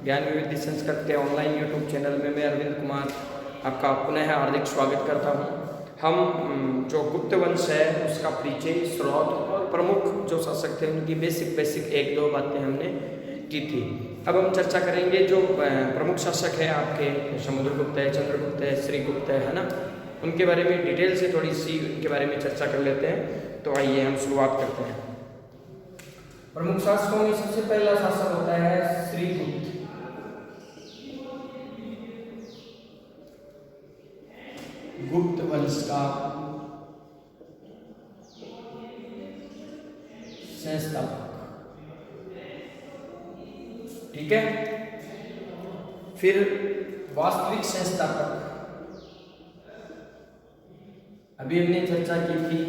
ज्ञान विविधि संस्कृत के online YouTube channel में मैं अरविंद कुमार आपका पुनः हार्दिक स्वागत करता हूं। हम जो गुप्त वंश है उसका परिचय, स्रोत और प्रमुख जो शासक थे उनकी बेसिक एक दो बातें हमने की थी। अब हम चर्चा करेंगे जो प्रमुख शासक है आपके, समुद्रगुप्त है, चंद्रगुप्त है, श्रीगुप्त है ना, उनके बारे में डिटेल से थोड़ी सी उनके बारे में चर्चा कर लेते हैं। तो आइए हम शुरुआत करते हैं। प्रमुख शासकों में सबसे पहला शासक होता है श्रीगुप्त। गुप्त वंश का संस्थापक, ठीक है। फिर वास्तविक संस्थापक, अभी हमने चर्चा की थी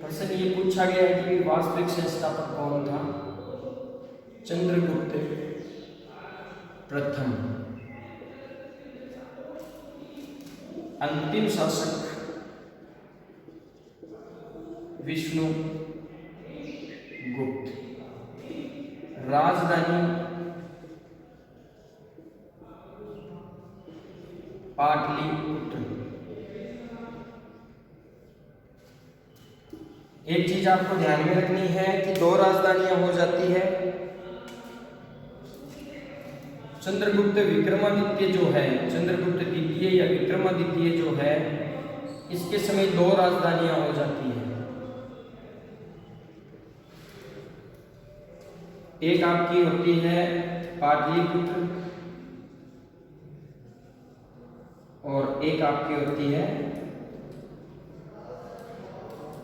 प्रश्न ये पूछा गया है कि वास्तविक संस्थापक कौन था। चंद्रगुप्त प्रथम। अंतिम शासक विष्णु गुप्त। राजधानी पाटलिपुत्र। एक चीज आपको ध्यान में रखनी है कि दो राजधानियां हो जाती है। चंद्रगुप्त विक्रमादित्य जो है, चंद्रगुप्त द्वितीय या विक्रमादित्य जो है, इसके समय दो राजधानियां हो जाती हैं। एक आपकी होती है पाटलिपुत्र और एक आपकी होती है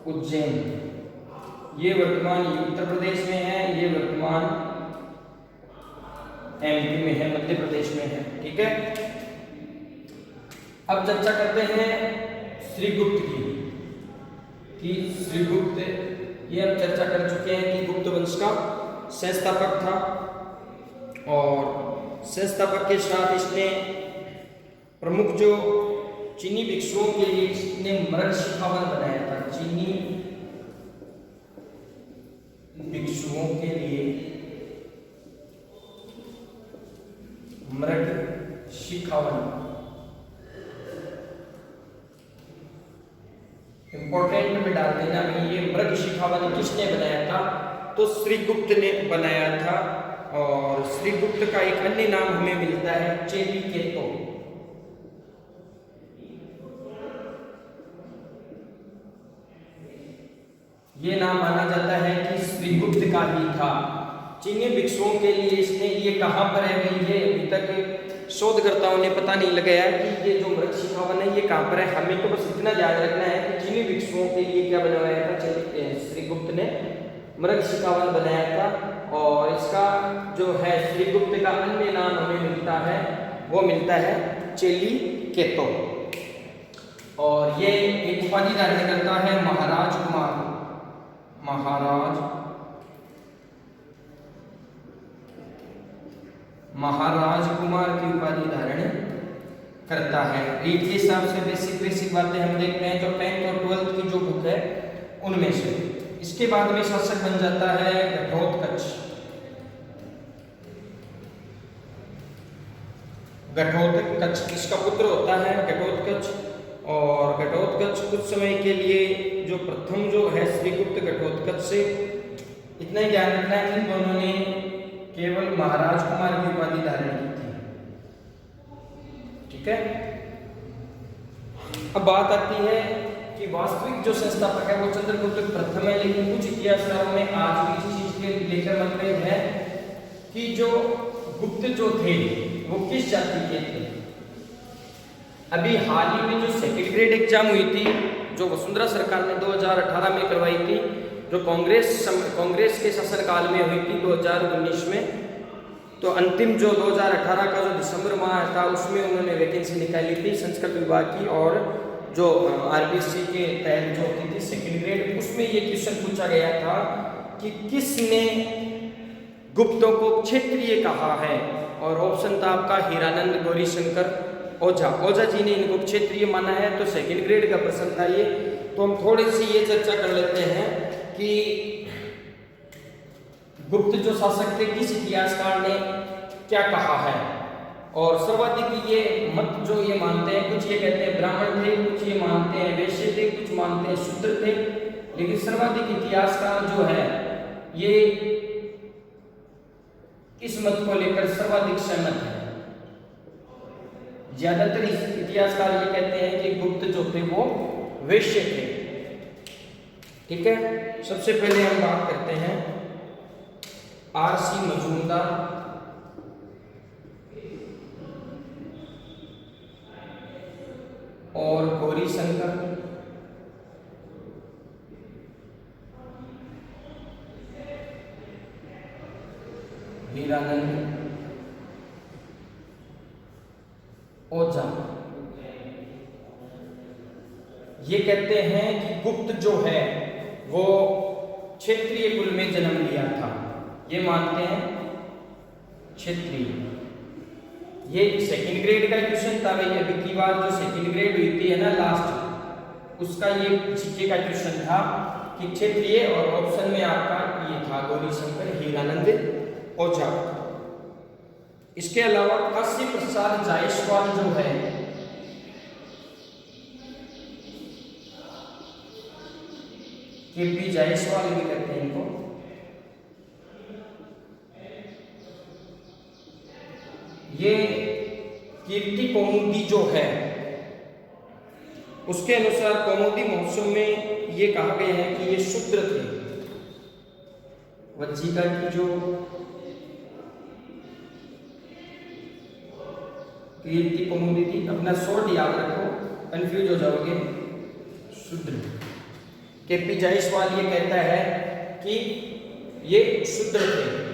उज्जैन। ये वर्तमान उत्तर प्रदेश में है, ये वर्तमान एमपी में है, मध्य प्रदेश में है, ठीक है। अब चर्चा करते हैं श्रीगुप्त की कि श्रीगुप्त, ये हम चर्चा कर चुके हैं कि गुप्त वंश का संस्थापक था और संस्थापक के साथ इसने प्रमुख जो चीनी भिक्षुओं के लिए इसने मृग शिखावन बनाया था। चीनी भिक्षुओं के लिए मृग शिखावन, इंपॉर्टेंट में डाल देना भाई, ये मृग शिखावन किसने बनाया था? तो श्रीगुप्त ने बनाया था। और श्रीगुप्त का एक अन्य नाम हमें मिलता है चेलिकेतो। ये नाम माना जाता है कि श्रीगुप्त का ही था। चीनी भिक्षुओं के लिए इसने, ये कहाँ पर है भाई, ये अभी तक शोधकर्ताओं ने पता नहीं लगाया कि ये जो मृग शिखावन है ये कहाँ पर है। हमें तो बस इतना याद रखना है कि चीनी भिक्षुओं के लिए क्या बनवाया था, श्रीगुप्त ने मृग शिखावन बनाया था। और इसका जो है श्रीगुप्त का अन्य नाम हमें मिलता है, वो मिलता है चेलिकेतो। और ये एक उपाधि धारण करता है महाराज कुमार। महाराज कुमार की उपाधि धारण करता है। रीत के हिसाब से बेसिक बातें हम देखते हैं जो 10th और 12th की जो बुक है उनमें से। इसके बाद में शासक बन जाता है घटोत्कच। घटोत्कच इसका पुत्र होता है घटोत्कच। और घटोत्कच कुछ समय के लिए जो प्रथम जो है श्रीगुप्त घटोत्कच से, इतना ही ध्यान रखना है इन दोनों ने केवल महाराज कुमार की उपाधि धारण की थी, ठीक है। अब बात आती है कि वास्तविक जो संस्थापक है वो चंद्रगुप्त प्रथम है, लेकिन कुछ इतिहासकारों में आज भी इसी चीज के लेकर मतभेद है कि जो गुप्त जो थे वो किस जाति के थे। अभी हाल ही में जो सेकंड ग्रेड एग्जाम हुई थी, जो वसुंधरा सरकार ने 2018 में करवाई थी, जो कांग्रेस के शासनकाल में हुई थी 2019 में, तो अंतिम जो 2018 का जो दिसंबर माह था उसमें उन्होंने वैकेंसी निकाली थी संस्कृत विभाग की। और जो आरबीसी के तहत जो होती थी सेकंड ग्रेड, उसमें ये क्वेश्चन पूछा गया था कि किसने गुप्तों को क्षेत्रीय कहा है। और ऑप्शन था आपका हीरानंद गौरीशंकर ओझा जी ने इनको क्षेत्रीय माना है। तो सेकंड ग्रेड का प्रश्न था ये। तो हम थोड़ी सी ये चर्चा कर लेते हैं कि गुप्त जो शासक थे किस इतिहासकार ने क्या कहा है। और सर्वाधिक ये मत जो ये मानते हैं, कुछ ये कहते हैं ब्राह्मण थे, कुछ ये मानते हैं वैश्य थे, कुछ मानते हैं शूद्र थे, लेकिन सर्वाधिक इतिहासकार जो है ये इस मत को लेकर सर्वाधिक सहमत है। ज्यादातर इतिहासकार ये कहते हैं कि गुप्त जो थे वो वैश्य थे। ठीक है, सबसे पहले हम बात करते हैं आरसी मजूमदार और गौरीशंकर हीरानंद ओझा। ये कहते हैं कि गुप्त जो है वो क्षेत्रीय कुल में जन्म लिया था। ये मानते हैं क्षेत्रीय। ये सेकंड ग्रेड का क्वेश्चन था भाई, अभी की बार जो सेकंड ग्रेड हुई थी है ना लास्ट, उसका ये जीके का क्वेश्चन था कि क्षेत्रीय, और ऑप्शन में आपका ये था गौरीशंकर हीरानंद ओझा। इसके अलावा काशी प्रसाद जायसवाल जो है केपी जायसवाल भी कहते हैं इनको, ये कीर्ति कौमुदी जो है उसके अनुसार कौमुदी महोत्सव में ये कहा गया है कि ये शूद्र थे। वज्जिका की जो कीर्ति कौमुदी थी, अपना शॉर्ट याद रखो, कंफ्यूज हो जाओगे, शूद्र। केपी जायसवाल ये कहता है कि ये शूद्र थे।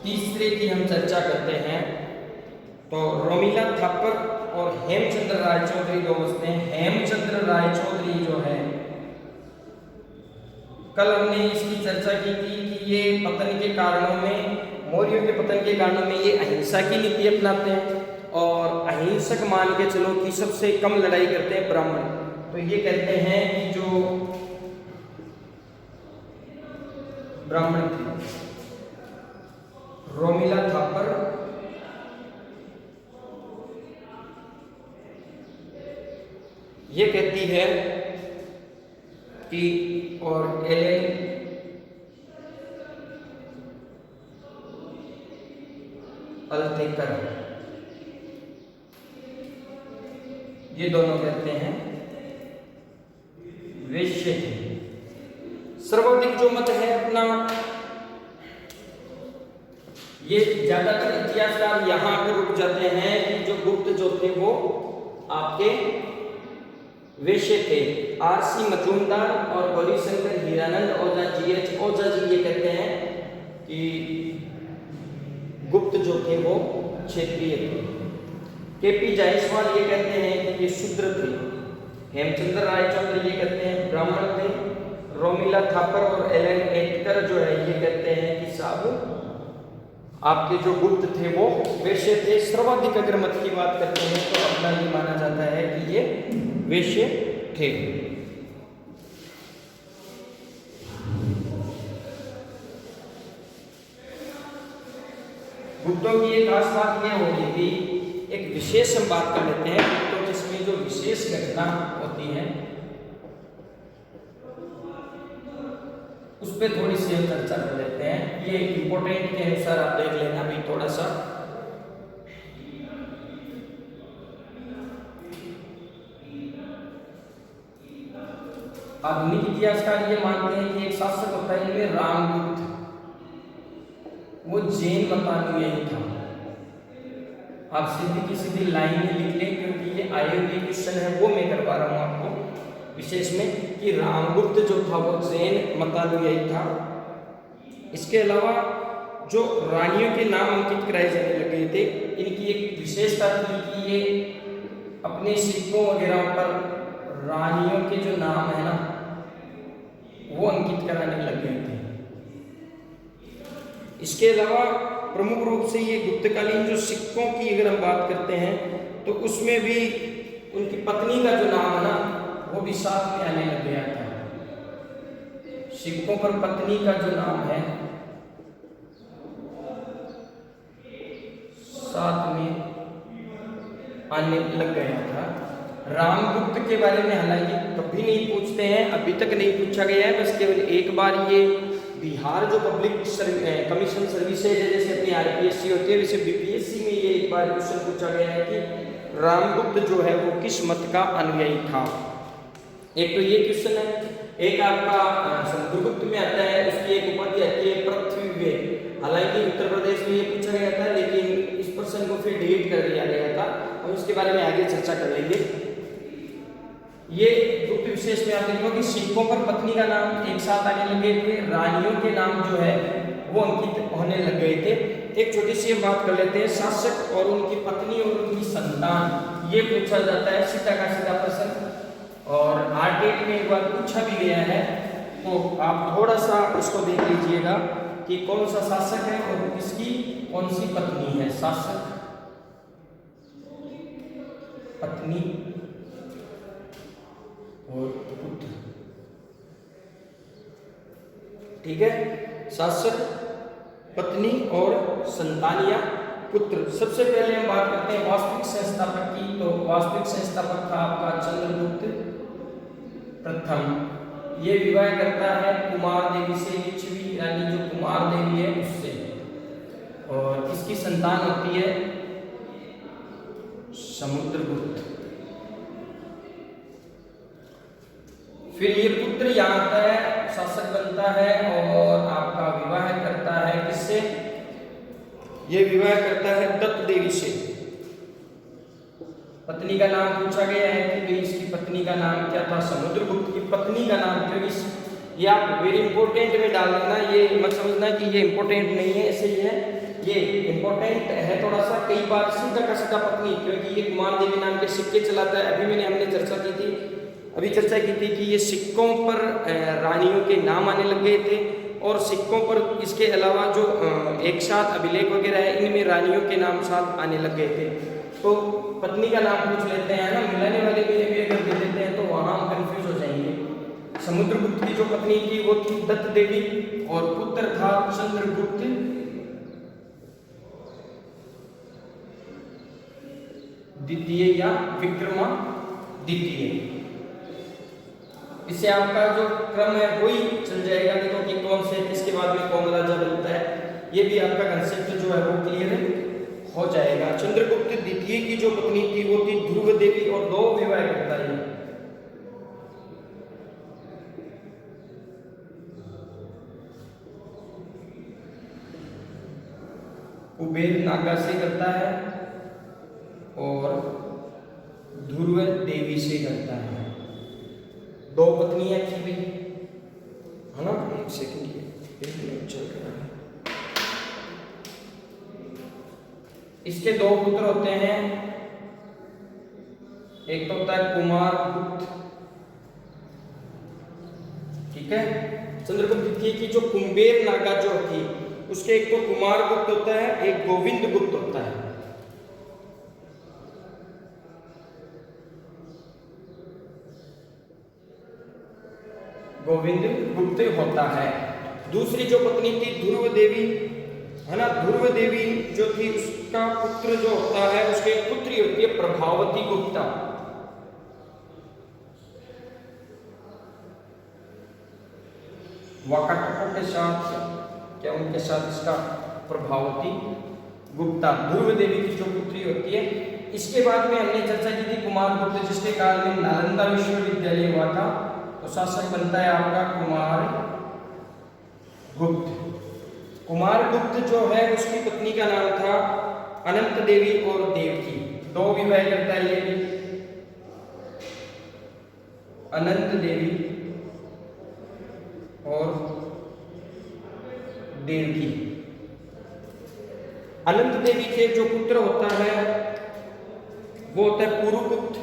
तीसरे की हम चर्चा करते हैं तो रोमिला थापर और हेमचंद्र राय चौधरी दो बसते हैं। हेमचंद्र राय चौधरी जो है, कल हमने इसकी चर्चा की थी कि ये पतन के कारणों में, मौर्यों के पतन के कारणों में ये अहिंसा की नीति अपनाते हैं और अहिंसक मान के चलो कि सबसे कम लड़ाई करते हैं ब्राह्मण। तो ये कहते हैं कि जो ब्राह्मण थे, रोमिला थापर ये कहती है कि, और एलेन अल्तेकर ये दोनों कहते हैं वैश्य थे। सर्वाधिक जो मत है अपना, ये ज्यादातर इतिहासकार यहां पर रुक जाते हैं कि जो गुप्त जो थे वो आपके वैश्य थे। आरसी मजूमदार और गौरीशंकर हीरानंद ओझा जीएच ओझा जी ये कहते हैं कि गुप्त जो थे वो क्षेत्रीय थे। केपी जायसवाल ये कहते हैं कि ये शूद्र थे। हेमचंद्र राय चौधरी ये कहते हैं ब्राह्मण थे। रोमिला थापर और एलन एटकर जो है ये कहते हैं कि साहब आपके जो गुप्त थे वो वैश्य थे। सर्वाधिक अगर मत की बात करते हैं तो अपना ये माना जाता है कि ये वैश्य थे। गुप्तों की एक खास बात यह होगी कि एक विशेष हम बात कर लेते हैं तो जिसमें जो विशेष घटना होती है उस पर थोड़ी सी हम चर्चा कर लेते हैं। ये इंपॉर्टेंट के अनुसार आप देख लेना भी थोड़ा सा। आधुनिक इतिहासकार ये मानते हैं कि एक शासक होता है इनमें रामगुप्त, वो जैन मतानुयायी था। आप सीधी की सीधी लाइन लिख लें क्योंकि ये आए हुए क्वेश्चन है वो मैं करवा रहा हूँ आपको विशेष में कि रामगुप्त जो था वो जैन मतानुयायी था। इसके अलावा जो रानियों के नाम अंकित कराए जाने लगे थे, इनकी एक विशेषता थी कि ये अपने सिक्कों वगैरह पर रानियों के जो नाम है ना वो अंकित कराने लग गए थे। इसके अलावा प्रमुख रूप से ये गुप्तकालीन जो सिक्कों की अगर हम बात करते हैं तो उसमें भी उनकी पत्नी का जो नाम है ना वो भी साथ में आने लग गया था। सिक्कों पर पत्नी का जो नाम है साथ में आने लग गया था। रामगुप्त के बारे में हालांकि कभी नहीं पूछते हैं, अभी तक नहीं पूछा गया है, बस केवल एक बार ये बिहार जो पब्लिक कमीशन सर्विसेज है, जैसे अपनी आरपीएससी होती है, वैसे बीपीएससी में ये एक बार क्वेश्चन पूछा गया है कि रामगुप्त जो है वो किस मत का अनुयायी था। एक तो ये क्वेश्चन है। एक आपका समुद्रगुप्त में आता है, उसकी एक उपाधि आती है पृथ्वी। हालांकि उत्तर प्रदेश में ये पूछा गया था, लेकिन इस प्रश्न को फिर डिलीट कर दिया गया था। हम इसके बारे में आगे चर्चा कर लेंगे। ये गुप्त विशेष में आप देखो कि सिक्कों पर पत्नी का नाम एक साथ आने लगे थे, रानियों के नाम जो है वो अंकित होने लग गए थे। एक छोटी सी बात कर लेते हैं, शासक और उनकी पत्नी और उनकी संतान, ये पूछा जाता है सीधा का सीधा प्रश्न, और आर्टेट में एक बार पूछा भी गया है, तो आप थोड़ा सा इसको देख लीजिएगा कि कौन सा शासक है और किसकी कौन सी पत्नी है। शासक, पत्नी और पुत्र, ठीक है, शासक, पत्नी और संतान या पुत्र। सबसे पहले हम बात करते हैं वास्तविक संस्थापक की, तो वास्तविक संस्थापक था आपका चंद्रगुप्त प्रथम। ये विवाह करता है कुमार देवी से, लिच्छवी यानी जो कुमार देवी है उससे, और इसकी संतान होती है समुद्रगुप्त। फिर ये पुत्र यहाँ आता है, शासक बनता है और आपका विवाह करता है किससे? ये विवाह करता है दत्त देवी से। पत्नी का नाम पूछा गया है कि भाई इसकी पत्नी का नाम क्या था? समुद्रगुप्त की पत्नी का नाम क्यों? ये आप वेरी इंपॉर्टेंट में डाल देना, ये मत समझना कि ये इंपॉर्टेंट नहीं है, ऐसे ही है, ये इंपॉर्टेंट है थोड़ा सा। कई बार सीधा का सीधा पत्नी, क्योंकि ये कुमार देवी नाम के सिक्के चलाता है। हमने चर्चा की थी, कि ये सिक्कों पर रानियों के नाम आने लग गए थे, और सिक्कों पर इसके अलावा जो एक साथ अभिलेख वगैरह है, इनमें रानियों के नाम साथ आने लग गए थे। तो पत्नी का नाम पूछ लेते हैं ना, मिलाने वाले में भी अगर दे देते हैं तो वहां हम कंफ्यूज हो जाएंगे। समुद्रगुप्त की जो पत्नी थी वो थी दत्त देवी, और पुत्र था चंद्रगुप्त द्वितीय या विक्रमादित्य। इससे आपका जो क्रम है वही चल जाएगा, देखो कि कौन से किसके बाद में कौन राजा बनता है, ये भी आपका कंसेप्ट जो है वो क्लियर हो जाएगा। चंद्रगुप्त द्वितीय की जो पत्नी थी वो थी ध्रुव देवी, और 2 विवाह करता है। कुबेर नागा से करता है और ध्रुव देवी से करता है। 2 पत्नियां थी भी, है ना? एक सेकंड, ये चल रहा है। इसके 2 पुत्र होते हैं, एक तो होता है कुमार गुप्त, ठीक है। चंद्रगुप्त द्वितीय की जो कुंबेर नागा जो थी उसके एक तो कुमार गुप्त होता है, एक गोविंद गुप्त होता है। गोविंद गुप्त होता है। दूसरी जो पत्नी थी ध्रुव देवी, है ना, ध्रुव देवी जो थी उसका पुत्र जो होता है, उसके एक पुत्री होती है प्रभावती गुप्ता। वाकाटकों के साथ क्या उनके साथ इसका प्रभावती गुप्ता, ध्रुव देवी की जो पुत्री होती है। इसके बाद में हमने चर्चा की थी कुमार गुप्त, जिसके काल में नालंदा विश्वविद्यालय हुआ था, तो शासक बनता है आपका कुमार गुप्त। कुमार गुप्त जो है उसकी पत्नी का नाम था अनंत देवी और देवकी। 2 विवाह करता है ये भी, अनंत देवी और देवकी। अनंत देवी के जो पुत्र होता है वो होता है पुरुगुप्त,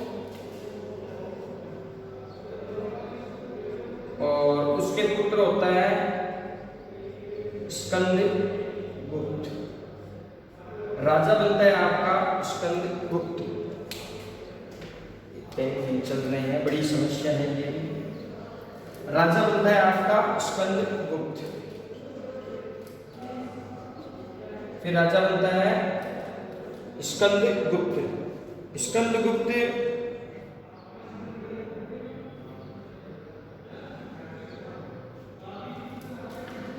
और उसके पुत्र होता है स्कंद गुप्त। राजा बनता है आपका स्कंद गुप्त। पेन चल रहे हैं, बड़ी समस्या है ये। राजा बनता है आपका स्कंदगुप्त। फिर राजा बनता है स्कंदगुप्त। स्कंदगुप्त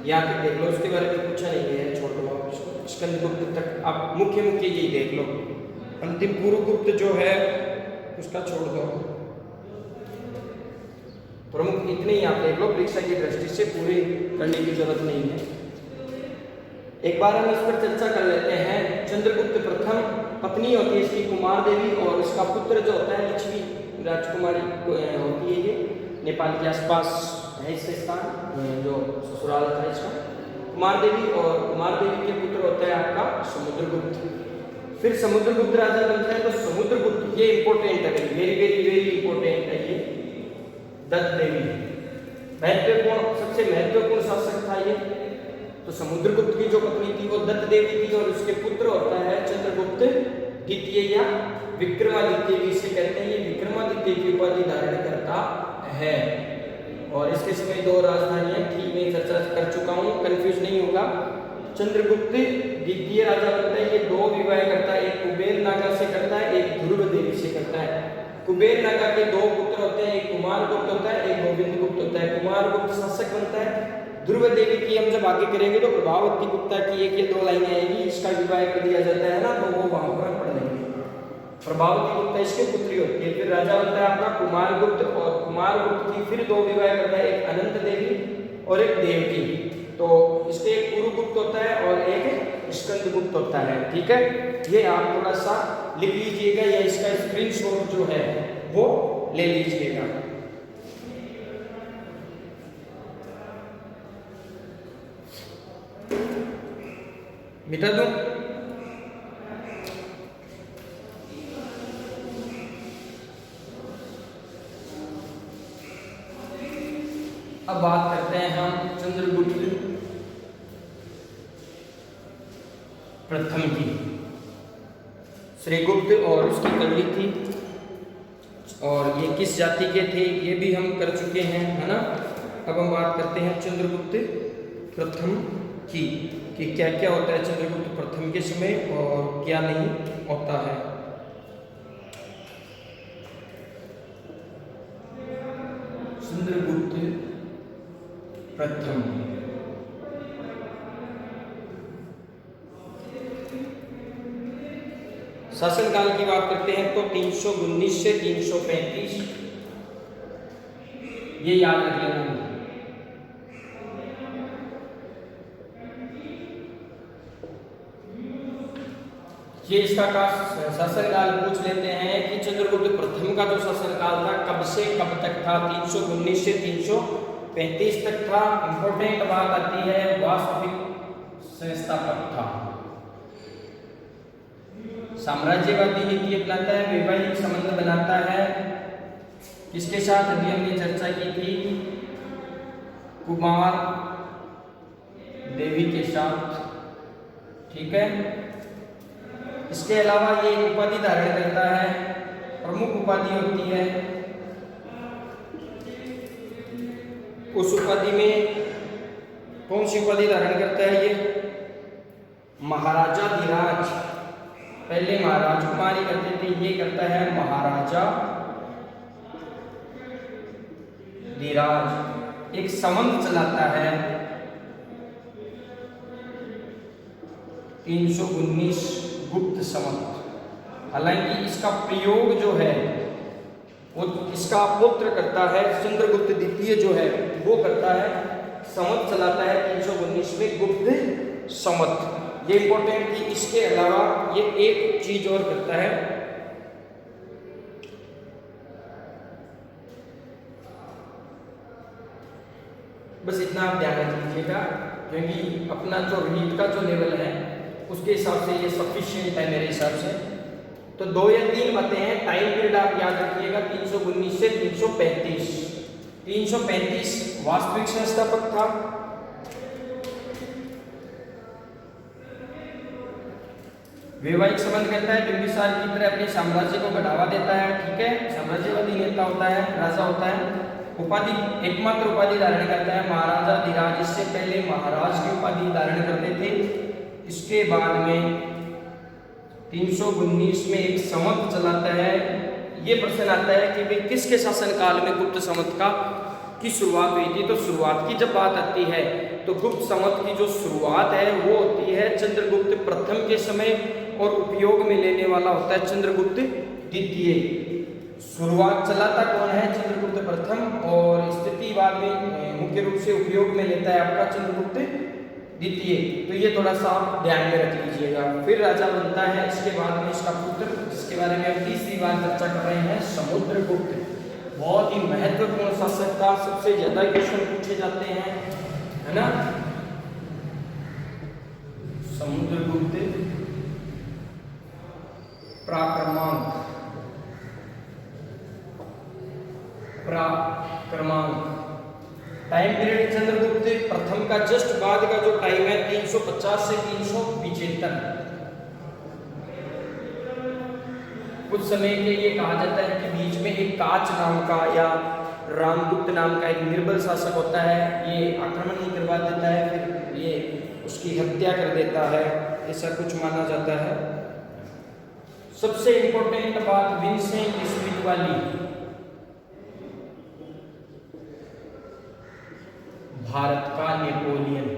यहाँ तक देख लो, उसके बारे में पूछा नहीं है, छोड़ दो आप इसको। स्कंदगुप्त तक आप मुख्य यही देख लो। अंतिम पुरुगुप्त जो है उसका छोड़ दो। प्रमुख इतने ही आप देख लो, परीक्षा की दृष्टि से पूरी करने की जरूरत नहीं है। एक बार हम इस पर चर्चा कर लेते हैं। चंद्रगुप्त प्रथम पत्नी होती है इसकी कुमार देवी, और इसका पुत्र जो होता है लक्ष्मी राजकुमारी होती है। ये नेपाल के आसपास है इसका स्थान, जो ससुराल था इसका, कुमार देवी। और कुमार देवी के पुत्र होता है आपका समुद्रगुप्त। फिर समुद्रगुप्त राजा बनता है, तो समुद्रगुप्त ये इंपॉर्टेंट है, वेरी वेरी वेरी इंपॉर्टेंट है ये। दत्त देवी महत्वपूर्ण, सबसे महत्वपूर्ण शासक था ये। तो समुद्रगुप्त की जो पत्नी थी वो दत्त देवी थी, और उसके पुत्र होता है चंद्रगुप्त द्वितीय या विक्रमादित्य भी इसे कहते हैं। ये विक्रमादित्य की उपाधि धारण करता है। और इसके समय 2 राजधानियां थी, मैं चर्चा कर चुका हूँ, कंफ्यूज नहीं होगा। चंद्रगुप्त द्वितीय राजा बनता है, ये 2 विवाह करता है, एक कुबेर नागा से करता है, एक ध्रुव देवी से करता है। कुबेर नागा के 2 पुत्र होते हैं, एक कुमार गुप्त होता है, एक गोविंद गुप्त होता है। कुमार गुप्त शासक बनता है। ध्रुव देवी की हम जब आगे करेंगे तो प्रभावती गुप्ता की 1 या 2 लाइनें आएगी, इसका विवाह कर दिया जाता है ना, तो वो वहां पर पढ़ लेंगे। प्रभावती गुप्ता इसके पुत्री होती है। फिर राजा बनता है आपका कुमार गुप्त, और कुमार गुप्त की फिर 2 विवाह करता है, एक अनंत देवी और एक देवकी। तो इसके एक पुरुगुप्त होता है और एक स्कंदगुप्त होता है। ठीक है, ये आप थोड़ा सा लिख लीजिएगा, या इसका स्क्रीनशॉट जो है वो ले लीजिएगा। मिटा दो। अब बात करते हैं हम चंद्रगुप्त प्रथम की। श्रीगुप्त और उसकी कड़ी थी, और ये किस जाति के थे ये भी हम कर चुके हैं, है ना। अब हम बात करते हैं चंद्रगुप्त प्रथम की, कि क्या क्या होता है चंद्रगुप्त प्रथम के समय और क्या नहीं होता है। चंद्रगुप्त प्रथम शासनकाल की बात करते हैं तो 319 से 335, ये याद रख लेना। ये इसका शासनकाल पूछ लेते हैं कि चंद्रगुप्त प्रथम का जो शासनकाल था कब से कब तक था। 319 से 335 तक था। इंपॉर्टेंट बात आती है, वास्तविक संस्थापक था, साम्राज्यवादी नीति अपनाता है, वैवाहिक संबंध बनाता है। किसके साथ अभी हमने चर्चा की थी, कुमार देवी के साथ। ठीक है, इसके अलावा ये उपाधि धारण करता है, प्रमुख उपाधि होती है। उस उपाधि में कौन सी उपाधि धारण करता है ये, महाराजा धीराज। पहले महाराज कुमारी करते थे, ये करता है महाराजा धीराज। एक संवंत चलाता है 319 गुप्त संवत। हालांकि इसका प्रयोग जो है वो इसका पुत्र करता है, चंद्रगुप्त द्वितीय जो है वो करता है, संवत चलाता है 319 में गुप्त संवत। ये इंपॉर्टेंट थी। इसके अलावा ये एक चीज और करता है, बस इतना आप ध्यान रख लीजिएगा, क्योंकि अपना जो रीड का जो लेवल है उसके हिसाब से ये सफिशिएंट है मेरे हिसाब से। तो 2 या 3 बातें हैं। टाइम पीरियड आप याद रखिएगा, 319 से 335। 335 वास्तविक संस्थापक था। वैवाहिक संबंध करता है, बिंबिसार की तरह अपने साम्राज्य को बढ़ावा देता है। ठीक है, साम्राज्यवादी नेता होता है, राजा होता है। उपाधि एकमात्र उपाधि धारण करता है महाराजाधिराज। इससे पहले महाराज की उपाधि धारण करते थे। इसके बाद में 319 में एक संवत चलाता है। ये प्रश्न आता है कि भाई किसके शासनकाल में गुप्त संवत की शुरुआत हुई थी। तो शुरुआत की जब बात आती है तो गुप्त संवत की जो शुरुआत है वो होती है चंद्रगुप्त प्रथम के समय और उपयोग में लेने वाला होता है चंद्रगुप्त द्वितीय। शुरुआत चलाता कौन है? चंद्रगुप्त प्रथम, और स्थिति बाद में मुख्य रूप से उपयोग में लेता है आपका चंद्रगुप्त द्वितीय। तो ये थोड़ा सा आप ध्यान में रख लीजिएगा। फिर राजा बनता है इसके बाद में इसका पुत्र, जिसके बारे में हम तीसरी बार चर्चा कर रहे हैं, समुद्रगुप्त। बहुत ही महत्वपूर्ण शासक था, सबसे ज्यादा क्वेश्चन पूछे जाते हैं, है ना। समुद्रगुप्त प्राक्रमांक टाइम पीरियड चंद्रगुप्त प्रथम का जस्ट बाद का जो टाइम है 350 से 375 कुछ समय के लिए कहा जाता है कि बीच में एक काच नाम का या रामगुप्त नाम का एक निर्बल शासक होता है। ये आक्रमण नहीं करवा देता है, फिर ये उसकी हत्या कर देता है, ऐसा कुछ माना जाता है। सबसे इंपॉर्टेंट बात विंसेंट स्मिथ वाली, भारत का नेपोलियन।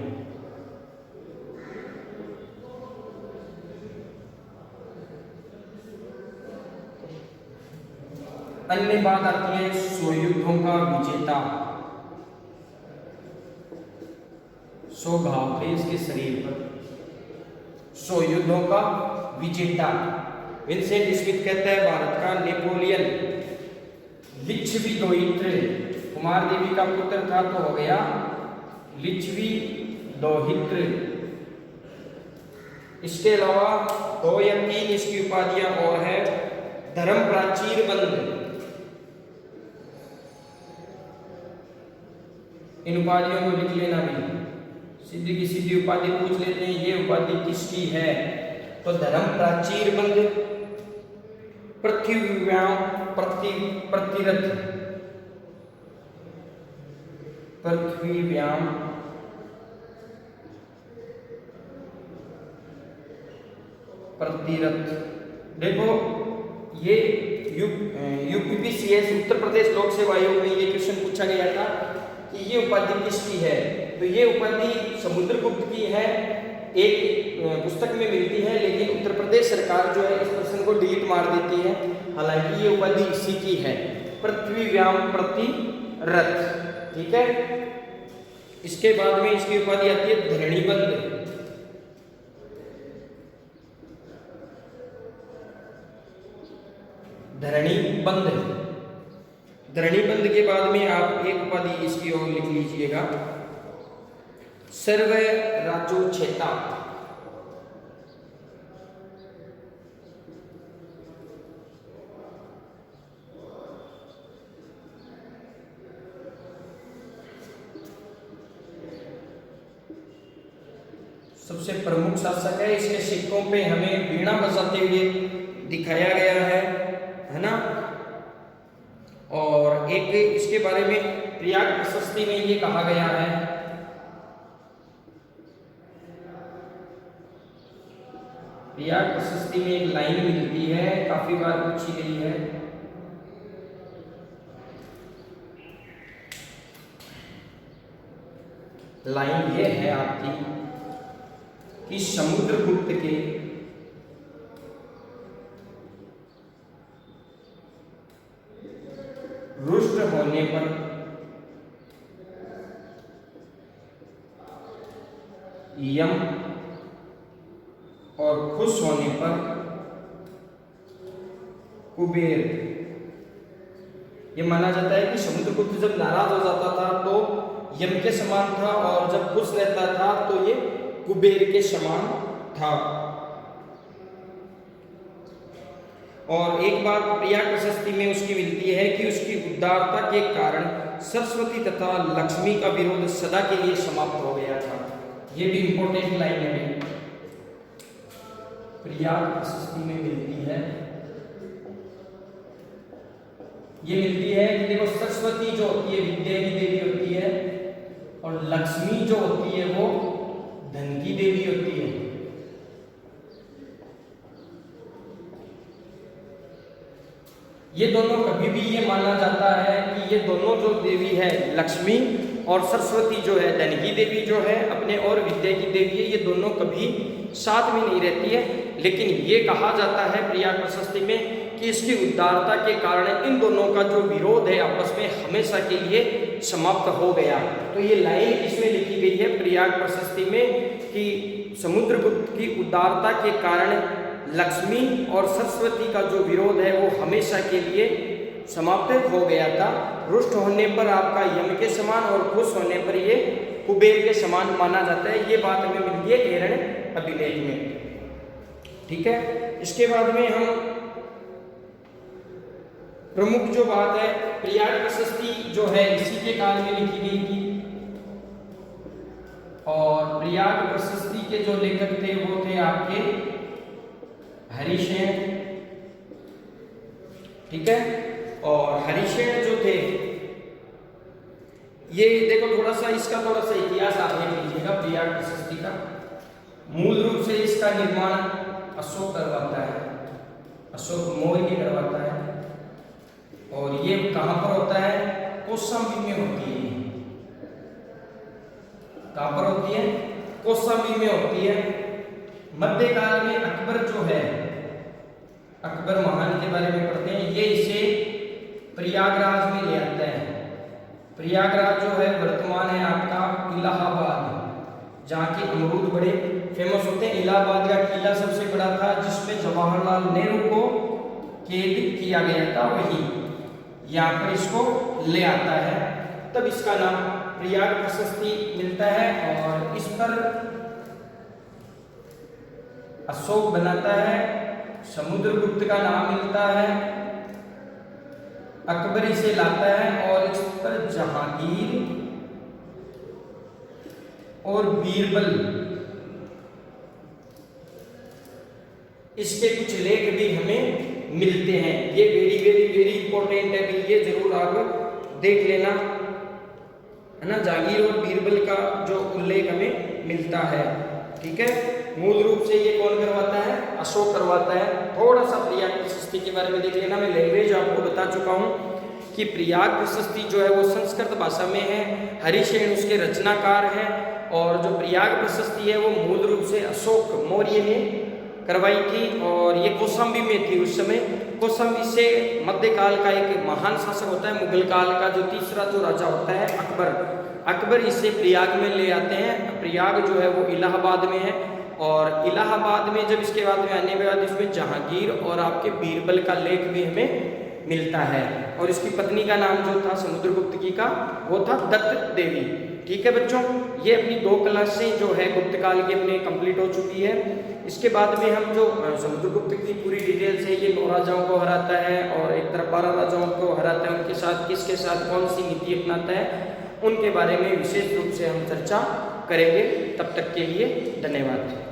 अन्य बात आती है 100 युद्धों का विजेता। 100 घाव थे इसके शरीर पर। 100 युद्धों का विजेता विंसेंट स्मिथ कहता है भारत का नेपोलियन। लिच्छवी दोहित्र, कुमार देवी का पुत्र था तो हो गया लिच्छवी दोहित्र। इसके अलावा 2 या 3 इसकी उपाधियां और है। धर्म प्राचीर बंद, इन उपाधियों को लिख लेना भी, सीधी की सीधी उपाधि पूछ लेते हैं, ये उपाधि किसकी है? तो धर्म प्राचीर बंद, पृथ्वीव्याम प्रतिरथ, पृथ्वीव्याम प्रतिरथ। देखो ये यूपीपीसीएस उत्तर प्रदेश लोक सेवा आयोग में ये क्वेश्चन पूछा गया था कि ये उपाधि किसकी है। तो ये उपाधि समुद्रगुप्त की है, एक पुस्तक में मिलती है, लेकिन उत्तर प्रदेश सरकार जो है इस प्रश्न को डिलीट मार देती है। हालांकि ये उपाधि इसी की है, पृथ्वीव्याम प्रतिरथ। ठीक है। इसके बाद में इसकी उपाधि आती है धरणीबंध। धरणीबंध, धरणीबंध के बाद में आप एक उपाधि इसकी और लिख लीजिएगा, सर्व राज्योच्छेता। सबसे प्रमुख शासक है। इसके सिक्कों पे हमें वीणा बजाते हुए दिखाया गया है ना। और एक इसके बारे में प्रयाग प्रशस्ति में ये कहा गया है, प्रयाग प्रशस्ति में एक लाइन मिलती है, काफी बार पूछी गई है। लाइन ये है आपकी कि समुद्रगुप्त के रुष्ट होने पर यम और खुश होने पर कुबेर। यह माना जाता है कि समुद्रगुप्त जब नाराज हो जाता था तो यम के समान था, और जब खुश रहता था तो ये कुबेर के समान था। और एक बात प्रयाग प्रशस्ति में उसकी मिलती है कि उसकी उदारता के कारण सरस्वती तथा लक्ष्मी का विरोध सदा के लिए समाप्त हो गया था। ये भी इंपॉर्टेंट लाइन है, प्रयाग प्रशस्ति में मिलती है। ये मिलती है कि देखो सरस्वती जो होती है विद्या की देवी होती है, और लक्ष्मी जो होती है वो धन की देवी होती है। ये दोनों कभी भी ये माना जाता है कि ये दोनों जो देवी है लक्ष्मी और सरस्वती जो है धन की देवी जो है अपने और विद्या की देवी है, ये दोनों कभी साथ में नहीं रहती है। लेकिन ये कहा जाता है प्रयाग प्रशस्ति में कि इसकी उदारता के कारण इन दोनों का जो विरोध है आपस में हमेशा के लिए समाप्त हो गया। तो ये लाइन इसमें लिखी गई है प्रयाग प्रशस्ति में कि समुद्रगुप्त की उदारता के कारण लक्ष्मी और सरस्वती का जो विरोध है वो हमेशा के लिए समाप्त हो गया था। रुष्ट होने पर आपका यम के समान और खुश होने पर ये कुबेर के समान माना जाता है। ये बात हमें मिलती है एरण्य अभिलेख में। ठीक है, इसके बाद में हम प्रमुख जो बात है प्रयाग प्रशस्ति जो है इसी के काल में लिखी गई थी, और प्रयाग प्रशस्ति के जो लेखक थे वो थे आपके हरिशेन। ठीक है, और हरिशेन जो थे ये देखो थोड़ा सा इतिहास आप देख लीजिएगा। प्रयाग प्रशस्ति का मूल रूप से इसका निर्माण अशोक करवाता है, अशोक मौर्य करवाता है, और ये कहां पर होता है? कौशाम्बी में होती है। कहां पर होती है? कौशाम्बी में होती है। मध्यकाल में अकबर जो है, अकबर महान के बारे में पढ़ते हैं, ये इसे प्रयागराज में ले आता है। प्रयागराज जो है वर्तमान है आपका इलाहाबाद, जहाँ के अमरूद बड़े फेमस होते हैं। इलाहाबाद का किला सबसे बड़ा था जिसमें जवाहरलाल नेहरू को कैद किया गया था, वही यहाँ पर इसको ले आता है, तब इसका नाम प्रयाग प्रशस्ति मिलता है। और इस पर अशोक बनाता है, समुद्रगुप्त का नाम मिलता है, अकबर इसे लाता है, और इस पर जहांगीर और बीरबल इसके कुछ लेख भी हमें मिलते हैं। ये वेरी वेरी वेरी इंपॉर्टेंट है, ये जरूर आप देख लेना, है ना। जहांगीर और बीरबल का जो उल्लेख हमें मिलता है। ठीक है, मूल रूप से ये कौन करवाता है? अशोक करवाता है। थोड़ा सा प्रयाग प्रशस्ति के बारे में देख लेना। मैं लैंग्वेज आपको बता चुका हूँ कि प्रयाग प्रशस्ति जो है वो संस्कृत भाषा में है, हरिशेन उसके रचनाकार हैं, और जो प्रयाग प्रशस्ति है वो मूल रूप से अशोक मौर्य ने करवाई थी, और ये कौशाम्बी में थी उस समय। कौशाम्बी से मध्यकाल का एक महान शासक होता है, मुगल काल का जो तीसरा जो राजा होता है अकबर इसे प्रयाग में ले आते हैं। प्रयाग जो है वो इलाहाबाद में है, और इलाहाबाद में जब इसके बाद में आने के बाद इसमें जहांगीर और आपके बीरबल का लेख भी हमें मिलता है, और इसकी पत्नी का नाम जो था समुद्रगुप्त की का वो था दत्त देवी। ठीक है बच्चों, ये अपनी 2 क्लासें जो है गुप्त काल की अपने कंप्लीट हो चुकी है। इसके बाद में हम जो समुद्रगुप्त की पूरी डिटेल्स है, ये 9 राजाओं को हराता है और एक तरफ 12 राजाओं को हराता है, उनके साथ किसके साथ कौन सी नीति अपनाता है, उनके बारे में विशेष रूप से हम चर्चा करेंगे। तब तक के लिए धन्यवाद।